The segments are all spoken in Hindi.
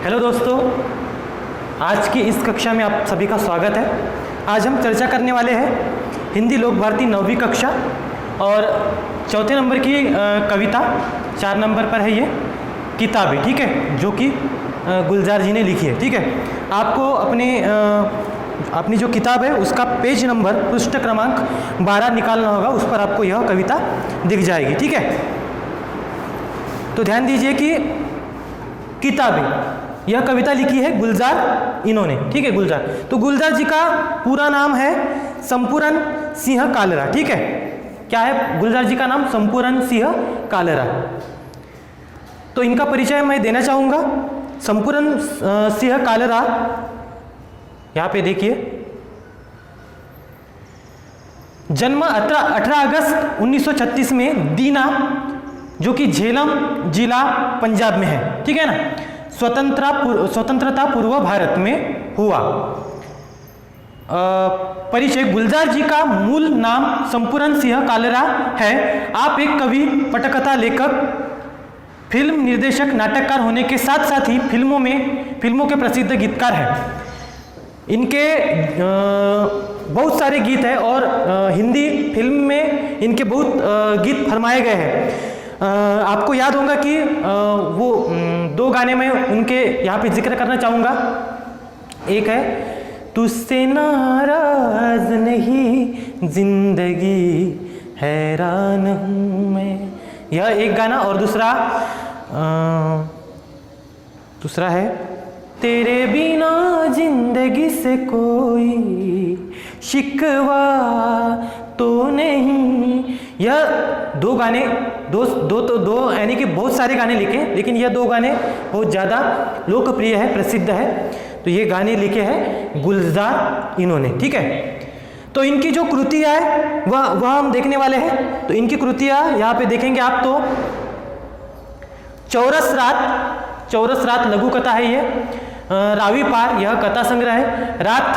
हेलो दोस्तों, आज की इस कक्षा में आप सभी का स्वागत है। आज हम चर्चा करने वाले हैं हिंदी लोक भारती 9वीं कक्षा और चौथे नंबर की कविता 4 नंबर पर है ये किताबें, ठीक है, जो कि गुलजार जी ने लिखी है। ठीक है, आपको अपनी जो किताब है उसका पेज नंबर पृष्ठ क्रमांक 12 निकालना होगा, उस पर आपको यह कविता दिख जाएगी। ठीक है, तो ध्यान दीजिए कि किताबें, यह कविता लिखी है गुलजार इन्होंने। ठीक है, गुलजार, तो गुलजार जी का पूरा नाम है संपूरन सिंह कालरा। ठीक है, क्या है गुलजार जी का नाम? संपूरन सिंह कालरा। तो इनका परिचय मैं देना चाहूँगा। संपूरन सिंह कालरा, यहाँ पे देखिए, जन्म 18 अगस्त 1936 में दीना, जो कि झेलम जिला पंजाब में है। ठीक है ना, स्वतंत्रता पूर्व भारत में हुआ। परिचय, गुलजार जी का मूल नाम संपूरन सिंह कालरा है। आप एक कवि, पटकथा लेखक, फिल्म निर्देशक, नाटककार होने के साथ साथ ही फिल्मों के प्रसिद्ध गीतकार हैं। इनके बहुत सारे गीत हैं और हिंदी फिल्म में इनके बहुत गीत फरमाए गए हैं। आपको याद होगा कि वो 2 गाने में उनके यहाँ पे जिक्र करना चाहूँगा। एक है तुझसे नाराज नहीं जिंदगी हैरान हूँ मैं, यह एक गाना। और दूसरा है तेरे बिना जिंदगी से कोई शिकवा तो नहीं। यह 2 गाने, दो यानी कि बहुत सारे गाने लिखे, लेकिन यह 2 गाने बहुत ज़्यादा लोकप्रिय है, प्रसिद्ध है। तो ये गाने लिखे हैं गुलजार इन्होंने। ठीक है, तो इनकी जो कृतियाँ है वह हम देखने वाले हैं। तो इनकी कृतियाँ यहाँ पे देखेंगे आप। तो चौरस रात लघु कथा है ये। रावी पार, यह कथा संग्रह है। रात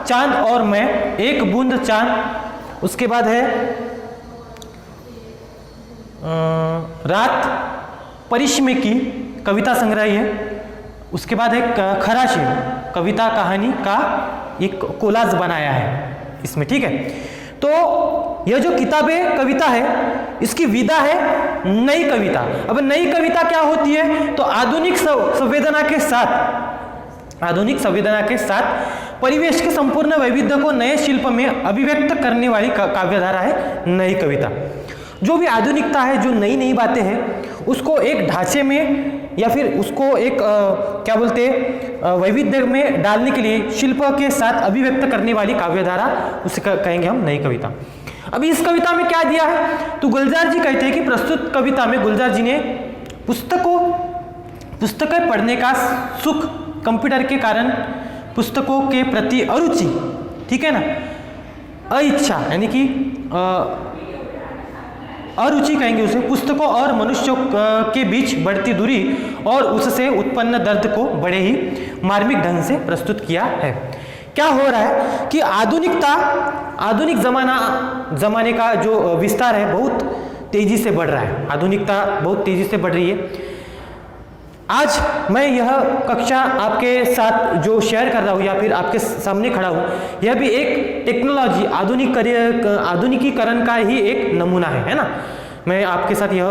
चांद और मैं, एक बूंद चांद। उसके बाद है रात परिश्मे की, कविता संग्रह है। उसके बाद है खराशी, कविता कहानी का एक कोलाज बनाया है इसमें। ठीक है, तो यह जो किताबें कविता है, इसकी विधा है नई कविता। अब नई कविता क्या होती है? तो आधुनिक संवेदना के साथ परिवेश के संपूर्ण वैविध्य को नए शिल्प में अभिव्यक्त करने वाली काव्यधारा है नई कविता। जो भी आधुनिकता है, जो नई बातें हैं, उसको एक ढांचे में या फिर उसको एक वैविध्य में डालने के लिए शिल्प के साथ अभिव्यक्त करने वाली काव्यधारा, उसे कहेंगे हम नई कविता। अभी इस कविता में क्या दिया है? तो गुलजार जी कहते हैं कि प्रस्तुत कविता में गुलजार जी ने पुस्तकें पढ़ने का सुख, कंप्यूटर के कारण पुस्तकों के प्रति अरुचि, ठीक है ना, अइच्छा यानी कि अरुचि कहेंगे उसे, पुस्तकों और मनुष्यों के बीच बढ़ती दूरी और उससे उत्पन्न दर्द को बड़े ही मार्मिक ढंग से प्रस्तुत किया है। क्या हो रहा है कि आधुनिक जमाने का जो विस्तार है बहुत तेजी से बढ़ रहा है। आधुनिकता बहुत तेजी से बढ़ रही है। आज मैं यह कक्षा आपके साथ जो शेयर कर रहा हूँ या फिर आपके सामने खड़ा हूँ, यह भी एक टेक्नोलॉजी, आधुनिकीकरण का ही एक नमूना है ना। मैं आपके साथ यह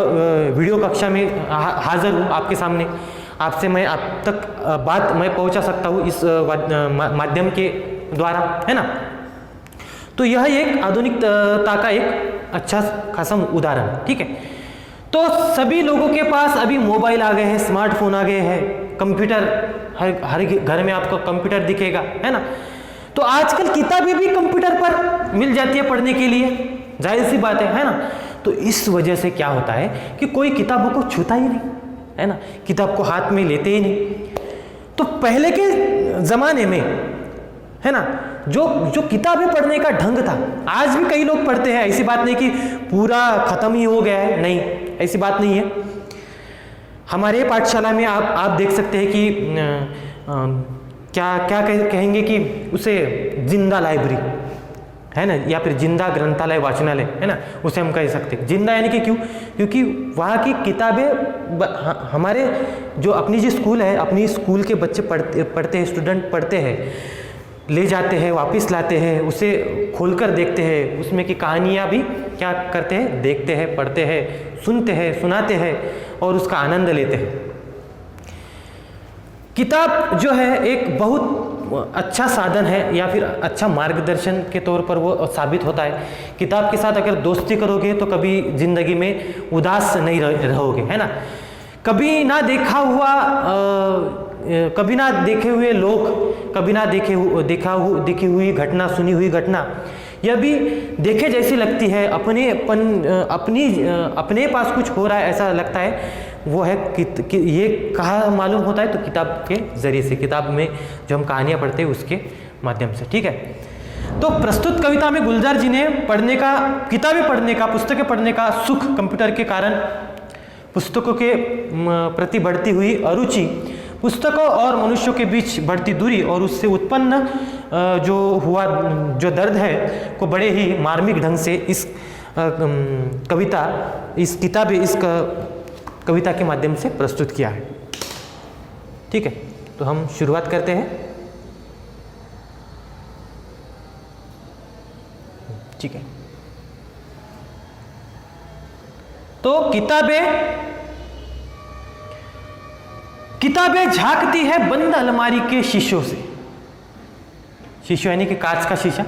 वीडियो कक्षा में हाजिर हूँ आपके सामने। आपसे मैं आप तक बात मैं पहुँचा सकता हूँ इस माध्यम के द्वारा, है ना। तो यह एक आधुनिकता का एक अच्छा खासा उदाहरण। ठीक है, तो सभी लोगों के पास अभी मोबाइल आ गए हैं, स्मार्टफोन आ गए हैं, कंप्यूटर, हर घर में आपको कंप्यूटर दिखेगा, है ना। तो आजकल किताबें भी कंप्यूटर पर मिल जाती है पढ़ने के लिए, जाहिर सी बात है ना। तो इस वजह से क्या होता है कि कोई किताबों को छूता ही नहीं, है ना, किताब को हाथ में लेते ही नहीं। तो पहले के ज़माने में, है ना, जो किताबें पढ़ने का ढंग था, आज भी कई लोग पढ़ते हैं। ऐसी बात नहीं कि पूरा खत्म ही हो गया है, नहीं, ऐसी बात नहीं है। हमारे पाठशाला में आप देख सकते हैं कि क्या कहेंगे कि उसे जिंदा लाइब्रेरी, है ना, या फिर जिंदा ग्रंथालय वाचनालय, है ना, उसे हम कह सकते हैं। जिंदा यानी कि क्यों? क्योंकि वहाँ की किताबें हमारे जो अपनी जो स्कूल है, अपनी स्कूल के बच्चे पढ़ते हैं, स्टूडेंट पढ़ते हैं, ले जाते हैं, वापस लाते हैं, उसे खोलकर देखते हैं, उसमें की कहानियाँ भी क्या करते हैं, देखते हैं, पढ़ते हैं, सुनते हैं, सुनाते हैं और उसका आनंद लेते हैं। किताब जो है एक बहुत अच्छा साधन है या फिर अच्छा मार्गदर्शन के तौर पर वो साबित होता है। किताब के साथ अगर दोस्ती करोगे तो कभी जिंदगी में उदास नहीं रहोगे, है ना। कभी ना देखा हुआ कभी ना देखे हुए लोग, कभी ना देखी हुई घटना, सुनी हुई घटना यह भी देखे जैसी लगती है, अपने पास कुछ हो रहा है ऐसा लगता है। वो है ये कहाँ मालूम होता है? तो किताब के जरिए से, किताब में जो हम कहानियाँ पढ़ते हैं उसके माध्यम से, ठीक है। तो प्रस्तुत कविता में गुलजार जी ने किताबें पढ़ने का, पुस्तकें पढ़ने का सुख, कंप्यूटर के कारण पुस्तकों के प्रति बढ़ती हुई अरुचि, पुस्तकों और मनुष्यों के बीच बढ़ती दूरी और उससे उत्पन्न जो दर्द है को बड़े ही मार्मिक ढंग से इस कविता के माध्यम से प्रस्तुत किया है, ठीक है। तो हम शुरुआत करते हैं, ठीक है। तो किताबें झांकती है बंद अलमारी के शीशों से। शीशो यानी कि कांच का शीशा।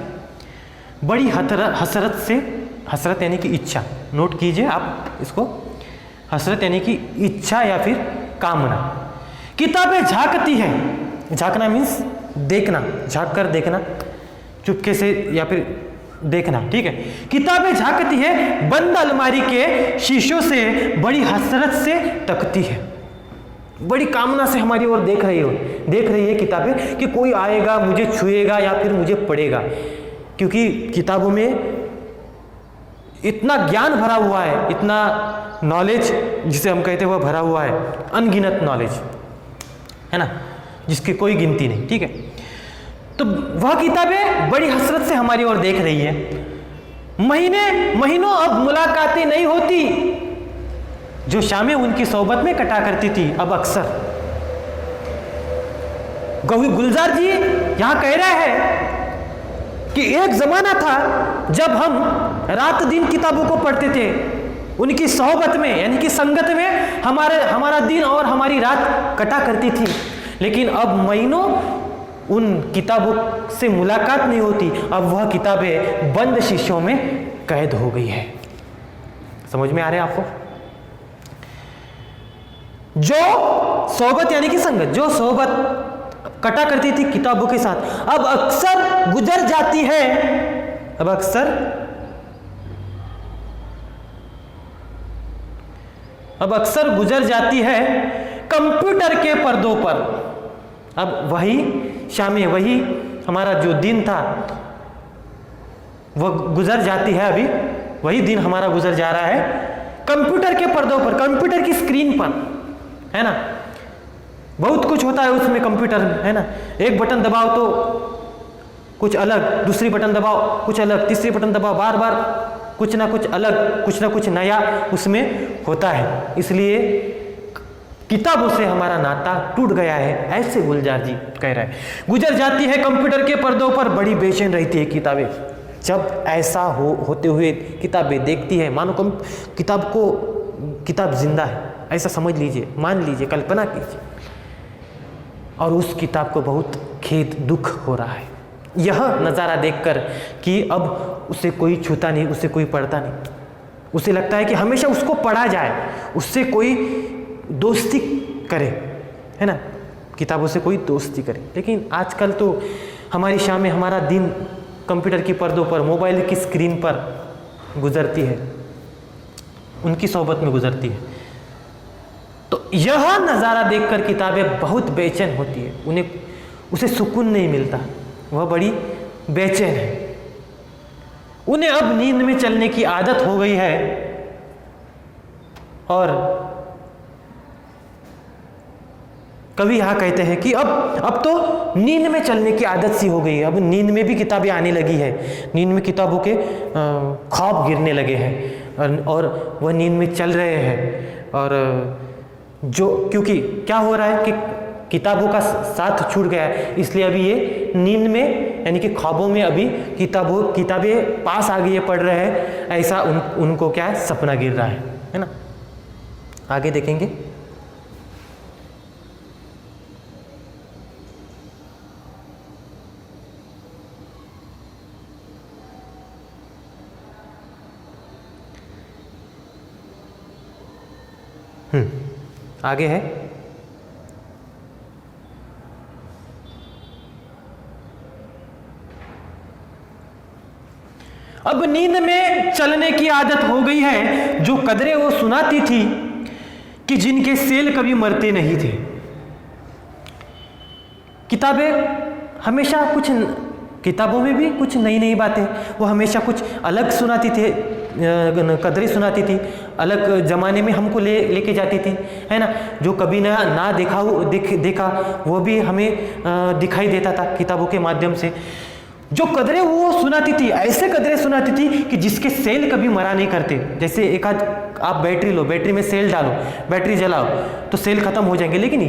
बड़ी हसरत यानी कि इच्छा, नोट कीजिए आप इसको। हसरत यानी कि इच्छा या फिर कामना। किताबें झांकती है, झांकना मीन्स देखना, झांक कर देखना, चुपके से या फिर देखना, ठीक है। किताबें झांकती है बंद अलमारी के शीशों से, बड़ी हसरत से तकती है, बड़ी कामना से हमारी ओर देख रही है किताबें कि कोई आएगा, मुझे छुएगा या फिर मुझे पढ़ेगा। क्योंकि किताबों में इतना ज्ञान भरा हुआ है, इतना नॉलेज जिसे हम कहते हैं वह भरा हुआ है, अनगिनत नॉलेज, है ना, जिसकी कोई गिनती नहीं, ठीक है। तो वह किताबें बड़ी हसरत से हमारी ओर देख रही है। महीनों अब मुलाकातें नहीं होती, जो शामें उनकी सोबत में कटा करती थी अब अक्सर। गुलजार जी यहां कह रहे हैं कि एक जमाना था जब हम रात दिन किताबों को पढ़ते थे, उनकी सोहबत में यानी कि संगत में हमारा दिन और हमारी रात कटा करती थी। लेकिन अब महीनों उन किताबों से मुलाकात नहीं होती, अब वह किताबें बंद शीशों में कैद हो गई है। समझ में आ रहा है आपको? जो सोहबत यानी कि संगत, जो सोहबत कटा करती थी किताबों के साथ, अब अक्सर गुजर जाती है, अब अक्सर गुजर जाती है कंप्यूटर के पर्दों पर। अब वही शामें, वही हमारा जो दिन था वह गुजर जाती है, अभी वही दिन हमारा गुजर जा रहा है कंप्यूटर के पर्दों पर, कंप्यूटर की स्क्रीन पर, है ना। बहुत कुछ होता है उसमें कंप्यूटर में, है ना। एक बटन दबाओ तो कुछ अलग, दूसरी बटन दबाओ कुछ अलग, तीसरी बटन दबाओ, बार बार कुछ ना कुछ अलग, कुछ ना कुछ नया उसमें होता है। इसलिए किताबों से हमारा नाता टूट गया है, ऐसे गुलजार जी कह रहे हैं। गुजर जाती है कंप्यूटर के पर्दों पर, बड़ी बेचैन रहती है किताबें। जब ऐसा होते हुए किताबें देखती है, मानो किताब जिंदा है, ऐसा समझ लीजिए, मान लीजिए, कल्पना कीजिए, और उस किताब को बहुत खेद, दुख हो रहा है यह नज़ारा देखकर कि अब उसे कोई छूता नहीं, उसे कोई पढ़ता नहीं। उसे लगता है कि हमेशा उसको पढ़ा जाए, उससे कोई दोस्ती करे, है ना, किताबों से कोई दोस्ती करे। लेकिन आजकल तो हमारी शामें, हमारा दिन कंप्यूटर की पर्दों पर, मोबाइल की स्क्रीन पर गुजरती है, उनकी सोहबत में गुजरती है। तो यह नज़ारा देखकर किताबें बहुत बेचैन होती है, उसे सुकून नहीं मिलता, वह बड़ी बेचैन है। उन्हें अब नींद में चलने की आदत हो गई है और कवि यहाँ कहते हैं कि अब तो नींद में चलने की आदत सी हो गई है, अब नींद में भी किताबें आने लगी है, नींद में किताबों के ख्वाब गिरने लगे हैं और वह नींद में चल रहे हैं। और जो क्योंकि क्या हो रहा है कि किताबों का साथ छूट गया है, इसलिए अभी ये नींद में यानी कि ख्वाबों में अभी किताबें पास आ गई है, पढ़ रहे हैं, ऐसा उनको क्या है, सपना गिर रहा है ना। आगे देखेंगे। आगे है, अब नींद में चलने की आदत हो गई है, जो कदरें वो सुनाती थी कि जिनके सेल कभी मरते नहीं थे। किताबों में भी कुछ नई नई बातें, वो हमेशा कुछ अलग सुनाती थी, कदरें सुनाती थी, अलग जमाने में हमको लेके जाती थी, है ना। जो कभी ना देखा वो भी हमें दिखाई देता था किताबों के माध्यम से। जो कदरें वो सुनाती थी, ऐसे कदरें सुनाती थी कि जिसके सेल कभी मरा नहीं करते। जैसे एक आध आप बैटरी लो, बैटरी में सेल डालो, बैटरी जलाओ तो सेल खत्म हो जाएंगे, लेकिन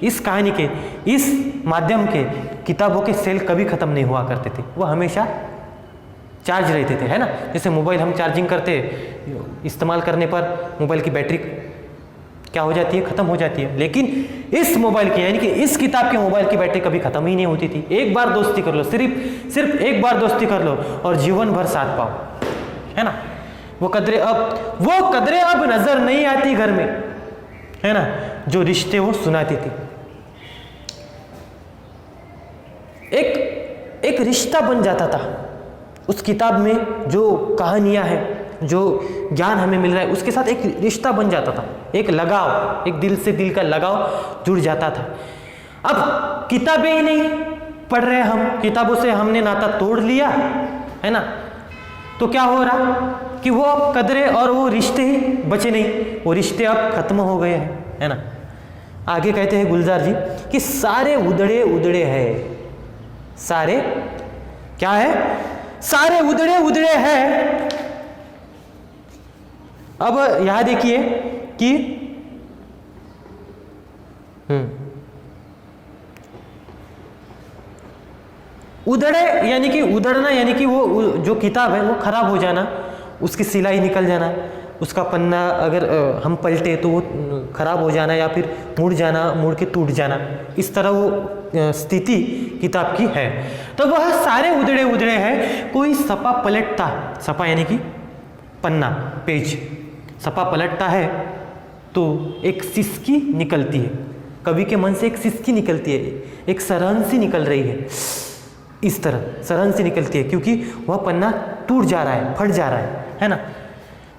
इस कहानी के, इस माध्यम के किताबों के सेल कभी खत्म नहीं हुआ करते थे, वो हमेशा चार्ज रहते थे, है ना। जैसे मोबाइल हम चार्जिंग करते, इस्तेमाल करने पर मोबाइल की बैटरी क्या हो जाती है, खत्म हो जाती है, लेकिन इस मोबाइल की यानी कि इस किताब के मोबाइल की बैटरी कभी खत्म ही नहीं होती थी। एक बार दोस्ती कर लो, सिर्फ एक बार दोस्ती कर लो और जीवन भर साथ पाओ, है ना। वो कदरें अब नजर नहीं आती घर में, है ना, जो रिश्ते वो सुनाती थी। एक रिश्ता बन जाता था उस किताब में, जो कहानियां हैं, जो ज्ञान हमें मिल रहा है, उसके साथ एक रिश्ता बन जाता था, एक लगाव, एक दिल से दिल का लगाव जुड़ जाता था। अब किताबें ही नहीं पढ़ रहे हम, किताबों से हमने नाता तोड़ लिया, है ना, तो क्या हो रहा कि वो अब कदरें और वो रिश्ते ही बचे नहीं, वो रिश्ते अब खत्म हो गए हैं, है ना। आगे कहते हैं गुलजार जी कि सारे उधड़े उधड़े हैं, सारे क्या है, सारे उधड़े उधड़े हैं। अब यहां देखिए कि उधड़े यानी कि उधड़ना, यानी कि वो जो किताब है वो खराब हो जाना, उसकी सिलाई निकल जाना, उसका पन्ना अगर हम पलटे तो वो खराब हो जाना या फिर मुड़ के टूट जाना, इस तरह वो स्थिति किताब की है। तो वह सारे उधड़े उधड़े हैं। कोई सपा पलटता, सपा यानी कि पन्ना, पेज, सपा पलटता है तो एक सिसकी निकलती है, कवि के मन से एक सिसकी निकलती है, एक सरहन सी निकल रही है, इस तरह सरहन सी निकलती है, क्योंकि वह पन्ना टूट जा रहा है, फट जा रहा है ना।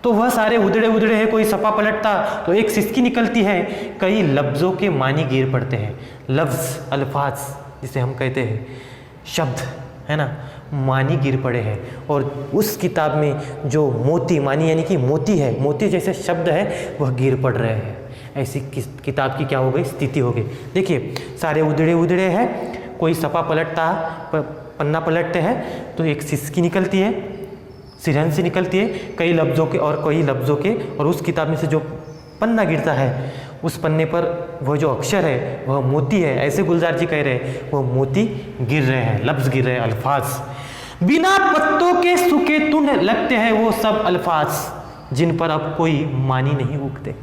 तो वह सारे उधड़े उधड़े हैं, कोई सपा पलटता तो एक सिसकी निकलती है, कई लफ्ज़ों के मानी गिर पड़ते हैं। लफ्ज़, अल्फाज जिसे हम कहते हैं, शब्द, है ना, मानी गिर पड़े हैं। और उस किताब में जो मोती, मानी यानी कि मोती है, मोती जैसे शब्द है वह गिर पड़ रहे हैं। ऐसी किताब की क्या हो गई, स्थिति हो गई। देखिए सारे उधड़े उधड़े हैं, कोई सपा पलटता, पन्ना पलटते हैं तो एक सिसकी निकलती है, सिरहन से निकलती है, कई लफ्ज़ों के, और उस किताब में से जो पन्ना गिरता है उस पन्ने पर वह जो अक्षर है वह मोती है। ऐसे गुलजार जी कह रहे हैं, वो मोती गिर रहे हैं, लफ्ज़ गिर रहे हैं, अल्फाज। बिना पत्तों के सूखे तुंड लगते हैं वो सब अल्फाज, जिन पर अब कोई मानी नहीं उगते।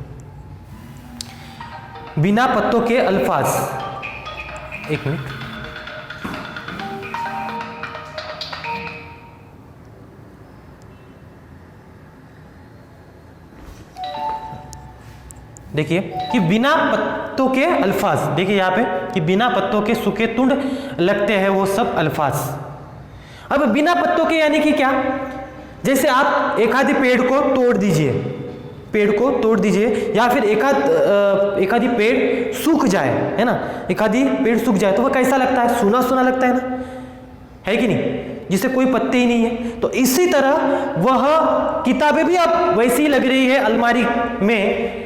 बिना पत्तों के अल्फाज, एक मिनट, देखिए कि बिना पत्तों के अल्फाज, देखिए यहाँ पे कि बिना पत्तों के सूखे तुंड लगते हैं वो सब अल्फाज। अब बिना पत्तों के यानी कि क्या, जैसे आप एक आधी पेड़ को तोड़ दीजिए या फिर एक आधी पेड़ सूख जाए, है ना, एक आधी पेड़ सूख जाए तो वह कैसा लगता है, सूना सूना लगता है ना, है कि नहीं, जिसे कोई पत्ते ही नहीं है। तो इसी तरह वह किताबें भी अब वैसी ही लग रही है अलमारी में,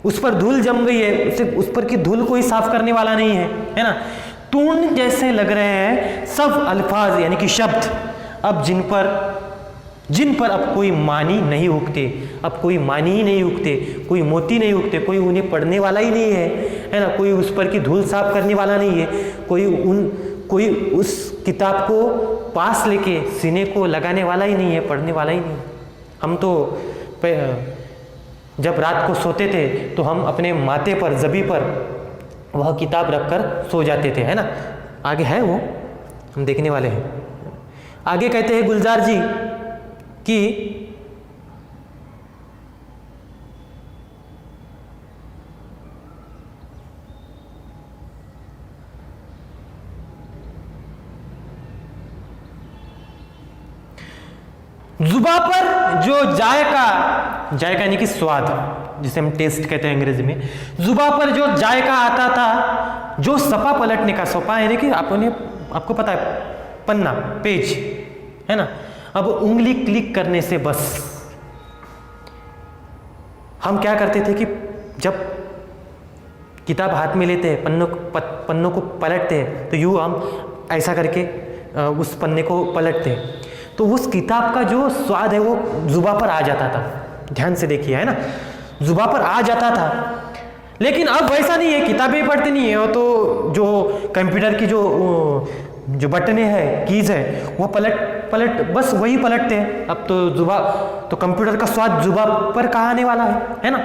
उस पर धूल जम गई है, उस पर की धूल कोई साफ करने वाला नहीं है ना। तूण जैसे लग रहे हैं सब अल्फाज यानी कि शब्द, अब जिन पर अब कोई मानी नहीं उगते, अब कोई मानी ही नहीं उगते, कोई मोती नहीं उगते, कोई उन्हें पढ़ने वाला ही नहीं है ना, कोई उस पर की धूल साफ करने वाला नहीं है, कोई उस किताब को पास लेके सीने को लगाने वाला ही नहीं है, पढ़ने वाला ही नहीं। हम तो जब रात को सोते थे तो हम अपने माथे पर, जबी पर वह किताब रखकर सो जाते थे, है ना। आगे है वो, हम देखने वाले हैं। आगे कहते हैं गुलजार जी कि जुबा पर जो जायका यानी कि स्वाद, जिसे हम टेस्ट कहते हैं अंग्रेजी में, जुबा पर जो जायका आता था, जो सपा पलटने का, सपा यानी कि आपको पता है पन्ना, पेज, है ना। अब उंगली क्लिक करने से बस हम क्या करते थे कि जब किताब हाथ में लेते हैं, पन्नों को पलटते हैं, तो यूँ हम ऐसा करके उस पन्ने को पलटते हैं, तो उस किताब का जो स्वाद है वो जुबा पर आ जाता था। ध्यान से देखिए, है ना, जुबा पर आ जाता था। लेकिन अब वैसा नहीं है, किताबें पढ़ते नहीं है, तो जो कंप्यूटर की जो बटनें हैं, कीज है, वो पलट बस वही पलटते हैं। अब तो कंप्यूटर का स्वाद जुबा पर कहाँ आने वाला है ना।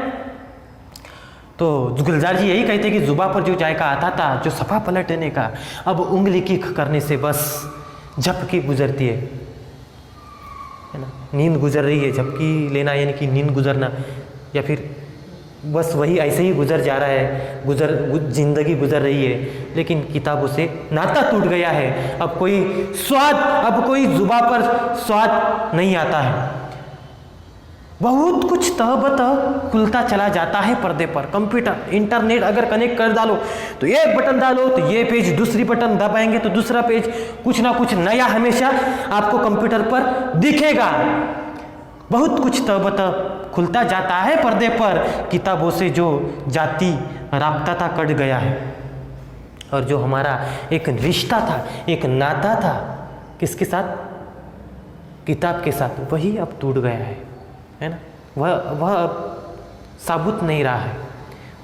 तो गुलजार जी यही कहते हैं कि जुबा पर जो जायका आता था, जो सफा पलटने का, अब उंगली किक करने से बस झपकी गुजरती है ना। नींद गुजर रही है, झपकी लेना यानी कि नींद गुजरना, या फिर बस वही ऐसे ही गुजर जा रहा है, जिंदगी गुजर रही है, लेकिन किताबों से नाता टूट गया है। अब कोई जुबा पर स्वाद नहीं आता है। बहुत कुछ तहबतह खुलता चला जाता है पर्दे पर। कंप्यूटर, इंटरनेट अगर कनेक्ट कर डालो तो एक बटन डालो तो ये पेज, दूसरी बटन दबाएंगे तो दूसरा पेज, कुछ ना कुछ नया हमेशा आपको कंप्यूटर पर दिखेगा। बहुत कुछ तहबतह खुलता जाता है पर्दे पर। किताबों से जो जाति राब्ता था कट गया है, और जो हमारा एक रिश्ता था, एक नाता था, किसके साथ? किताब के साथ, वही अब टूट गया है ना। वह अब साबुत नहीं रहा है,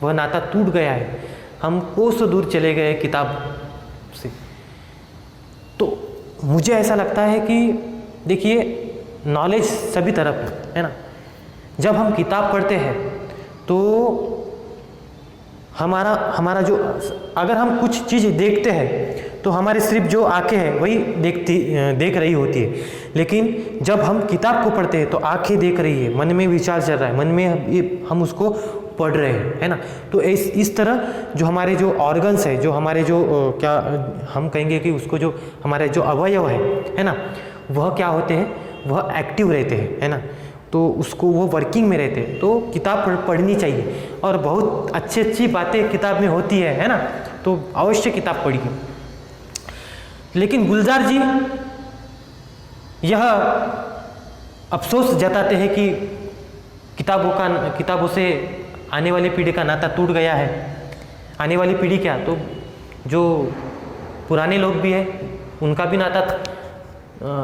वह नाता टूट गया है। हम कोसों दूर चले गए किताब से। तो मुझे ऐसा लगता है कि देखिए, नॉलेज सभी तरफ है ना। जब हम किताब पढ़ते हैं तो हमारा जो, अगर हम कुछ चीज़ देखते हैं तो हमारी सिर्फ जो आंखें हैं वही देख रही होती है, लेकिन जब हम किताब को पढ़ते हैं तो आंखें देख रही है, मन में विचार चल रहा है, मन में हम उसको पढ़ रहे हैं, है ना। तो इस तरह जो हमारे जो ऑर्गन्स है, जो हमारे जो क्या हम कहेंगे कि उसको, जो हमारे जो अवयव है ना, वह क्या होते हैं, वह एक्टिव रहते हैं, है ना। तो उसको वो वर्किंग में रहते हैं। तो किताब पढ़नी चाहिए, और बहुत अच्छी बातें किताब में होती है ना। तो अवश्य किताब पढ़िए। लेकिन गुलजार जी यह अफसोस जताते हैं कि किताबों से आने वाली पीढ़ी का नाता टूट गया है। आने वाली पीढ़ी क्या, तो जो पुराने लोग भी है उनका भी नाता,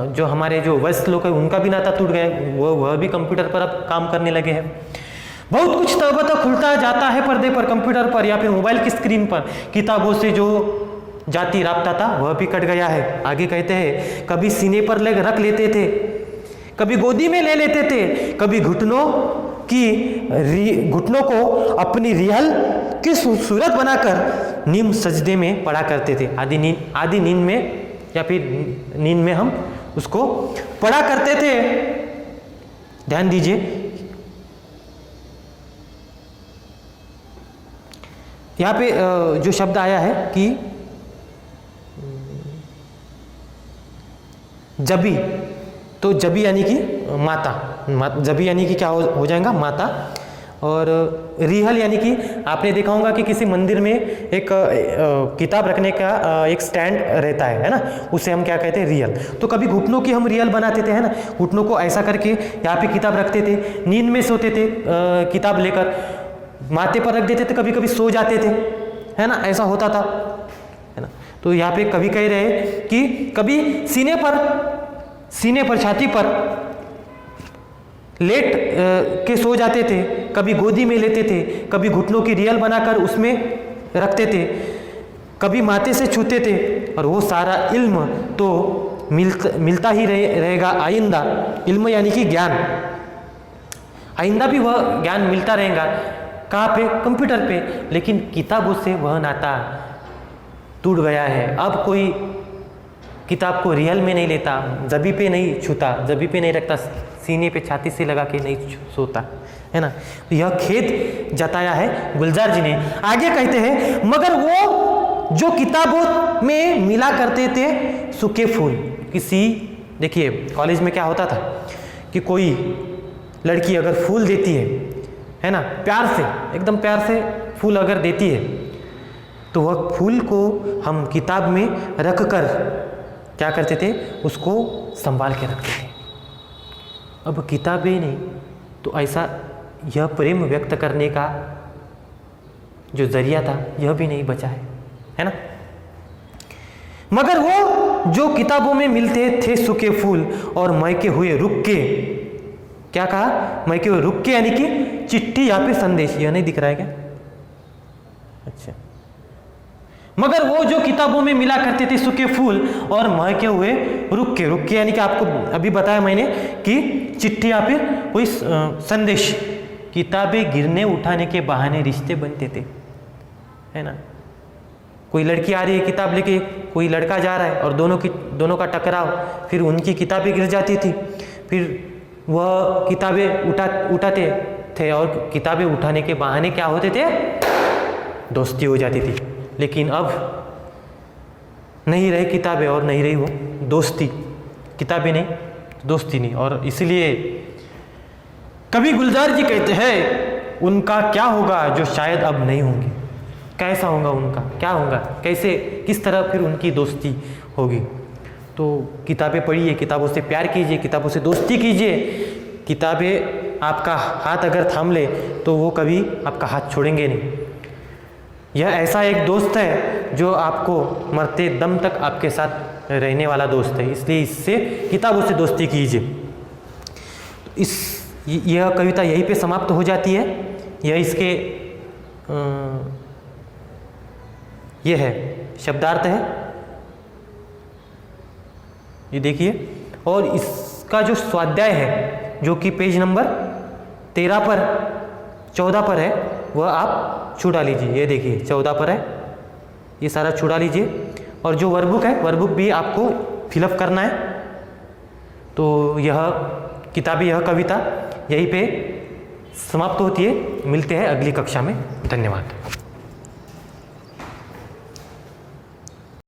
जो हमारे जो वयस्क लोग हैं उनका भी नाता टूट गया, वह भी कंप्यूटर पर अब काम करने लगे हैं। बहुत कुछ तहबतह खुलता जाता है पर्दे पर, कंप्यूटर पर या फिर मोबाइल की स्क्रीन पर। किताबों से जो जाति राब्ता था वह भी कट गया है। आगे कहते हैं, कभी सीने पर रख लेते थे, कभी गोदी में ले लेते थे, कभी घुटनों को अपनी रिहल की सूरत बनाकर नीम सजदे में पढ़ा करते थे। आदि नींद में या फिर नींद में हम उसको पढ़ा करते थे। ध्यान दीजिए, यहाँ पे जो शब्द आया है कि जबी, तो जबी यानी कि माता, जबी यानी कि क्या हो जाएगा, माता। और रिहल यानी कि आपने देखा होगा कि किसी मंदिर में एक किताब रखने का एक स्टैंड रहता है ना, उसे हम क्या कहते हैं, रिहल। तो कभी घुटनों की हम रिहल बनाते थे, है ना, घुटनों को ऐसा करके यहाँ पे किताब रखते थे, नींद में सोते थे किताब लेकर। माथे पर रख देते थे, कभी कभी सो जाते थे, है ना, ऐसा होता था, है ना। तो यहाँ पे कवि कह रहे हैं कि कभी सीने पर छाती पर लेट के सो जाते थे, कभी गोदी में लेते थे, कभी घुटनों की रियल बनाकर उसमें रखते थे, कभी माथे से छूते थे, और वो सारा इल्म तो मिलता ही रहेगा आइंदा। इल्म यानी कि ज्ञान, आइंदा भी वह ज्ञान मिलता रहेगा। कहाँ पे? कंप्यूटर पे। लेकिन किताबों से वह नाता टूट गया है। अब कोई किताब को रियल में नहीं लेता, जबी पे नहीं छूता, जबी पे नहीं रखता, सीने पे छाती से लगा के नहीं सोता, है ना। तो यह खेद जताया है गुलजार जी ने। आगे कहते हैं, मगर वो जो किताबों में मिला करते थे सूखे फूल, किसी, देखिए कॉलेज में क्या होता था कि कोई लड़की अगर फूल देती है ना, प्यार से, एकदम प्यार से फूल अगर देती है, तो वह फूल को हम किताब में रख कर क्या करते थे, उसको संभाल के रखते थे। अब किताबें नहीं तो ऐसा यह प्रेम व्यक्त करने का जो जरिया था यह भी नहीं बचा है ना। मगर वो जो किताबों में मिलते थे सूखे फूल और महके हुए रुख के, क्या कहा, महके हुए रुख के यानी कि चिट्ठी या फिर संदेश, यह नहीं दिख रहा है क्या? अच्छा, मगर वो जो किताबों में मिला करते थे सूखे फूल और महके हुए रुख के यानी कि आपको अभी बताया मैंने कि चिट्ठी या फिर कोई संदेश, किताबें गिरने उठाने के बहाने रिश्ते बनते थे, है ना। कोई लड़की आ रही है किताब लेके, कोई लड़का जा रहा है और दोनों का टकराव, फिर उनकी किताबें गिर जाती थी, फिर वह किताबें उठाते थे और किताबें उठाने के बहाने क्या होते थे, दोस्ती हो जाती थी। लेकिन अब नहीं रही किताबें और नहीं रही वो दोस्ती, किताबें नहीं, दोस्ती नहीं। और इसलिए कवि गुलजार जी कहते हैं, उनका क्या होगा जो शायद अब नहीं होंगे, कैसा होगा उनका, क्या होगा, कैसे, किस तरह फिर उनकी दोस्ती होगी। तो किताबें पढ़िए, किताबों से प्यार कीजिए, किताबों से दोस्ती कीजिए। किताबें आपका हाथ अगर थाम ले तो वो कभी आपका हाथ छोड़ेंगे नहीं। यह ऐसा एक दोस्त है जो आपको मरते दम तक आपके साथ रहने वाला दोस्त है, इसलिए इससे, किताबों से दोस्ती कीजिए। यह कविता यहीं पे समाप्त हो जाती है। यह इसके यह है शब्दार्थ है, ये देखिए। और इसका जो स्वाध्याय है जो कि पेज नंबर 13 पर 14 पर है, वह आप छुड़ा लीजिए। ये देखिए 14 पर है, ये सारा छुड़ा लीजिए। और जो वर्कबुक है, वर्कबुक भी आपको फिलअप करना है। तो यह किताबी, यह कविता यहीं पे समाप्त होती है। मिलते हैं अगली कक्षा में। धन्यवाद।